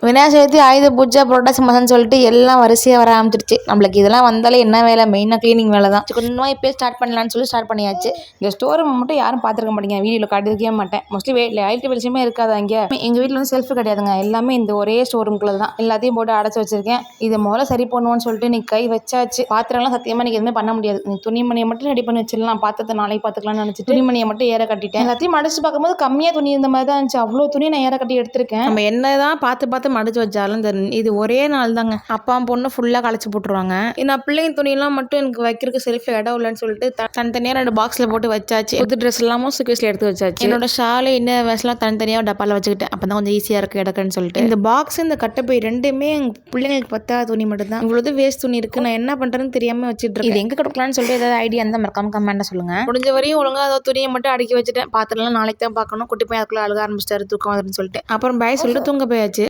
விநாயகர் சதுர்த்தி, ஆயுத பூஜை, புரட்டாசி மாதம்னு சொல்லிட்டு எல்லாம் வரிசையாக வர ஆரம்பிச்சிருச்சு. நம்மளுக்கு இதெல்லாம் வந்தாலே என்ன வேலை, மெயினாக க்ளீனிங் வேலை தான். கொஞ்சமாக இப்போயே ஸ்டார்ட் பண்ணலான்னு சொல்லி ஸ்டார்ட் பண்ணியாச்சு. இந்த ஸ்டோர் ரூம் மட்டும் யாரும் பார்த்துருக்க மாட்டீங்க, வீடியோவில் காட்டிருக்கவே மாட்டேன். மோஸ்ட்லி லைட்டு வெளிச்சமே இருக்காது அங்கே. எங்கள் வீட்டில் வந்து செல்ஃபு கிடையாதுங்க, எல்லாமே இந்த ஒரே ஸ்டோர் ரூம்குள்ளே தான். எல்லாத்தையும் போட்டு அடைச்சி வச்சிருக்கேன். இதை முதல்ல சரி பண்ணுவோன்னு சொல்லிட்டு நீ கை வச்சாச்சு. பாத்திரம்லாம் சத்தியமாக நீ எதுவுமே பண்ண முடியாது. நீ துணிமணியை மட்டும் ரெடி பண்ணி வச்சிடலாம், பாத்திரத்தை நாளைக்கு பார்த்துக்கலாம்னு நினச்சிட்டு துணிமணியை மட்டும் ஏற கட்டிட்டேன். எல்லாத்தையும் மடிச்சு பார்க்கும்போது கம்மியாக துணி இருந்த மாதிரி தான் இருந்துச்சு. அவ்வளோ துணி நான் ஏற கட்டி எடுத்திருக்கேன். நம்ம என்ன தான் பார்த்து மடிச்சு வச்சாலும் இது ஒரே நாள் தாங்க. அப்பா பொண்ணு ஃபுல்லாக களைச்சி போட்டுருவாங்க. நான் பிள்ளைங்க துணியெல்லாம் மட்டும் எனக்கு வைக்கிறதுக்கு செல்ஃபில் இடம் இல்லைன்னு சொல்லிட்டு தனித்தனியாக 2 பாக்ஸில் போட்டு வச்சாச்சு. புது ட்ரெஸ் எல்லாமும் சுக்கேஸில் எடுத்து வச்சாச்சு. என்னோட ஷாலு இன்னும் வேஸ்லாம் தனித்தனியாக டப்பாவில் வச்சுக்கிட்டேன். அப்போ தான் கொஞ்சம் ஈஸியாக இருக்குது எடுக்கன்னு சொல்லிட்டு. இந்த பாக்ஸ் இந்த கட்டப்பை ரெண்டுமே எங்கள் பிள்ளைங்களுக்கு பத்தாத துணி மட்டும் தான். இவ்வளோ வேஸ்ட் துணி இருக்குது, நான் என்ன பண்ணுறதுன்னு தெரியாமல் வச்சுட்டு இது எங்கே கொடுக்கலான்னு சொல்லிட்டு ஏதாவது ஐடியா இருந்தால் மறக்காம கமெண்ட்டை சொல்லுங்கள். முடிஞ்ச வரையும் ஒழுங்காக அதை துணியை மட்டும் அடுக்கி வச்சுட்டேன். பாத்திரம்லாம் நாளைக்கு தான் பார்க்கணும். குட்டி போய் அதுக்குள்ளே அழுக ஆரம்பிச்சிட்டாரு, தூக்கம் வருதுன்னு சொல்லிட்டு. அப்புறம் பாய் சொல்லிட்டு தூங்க போயாச்சு.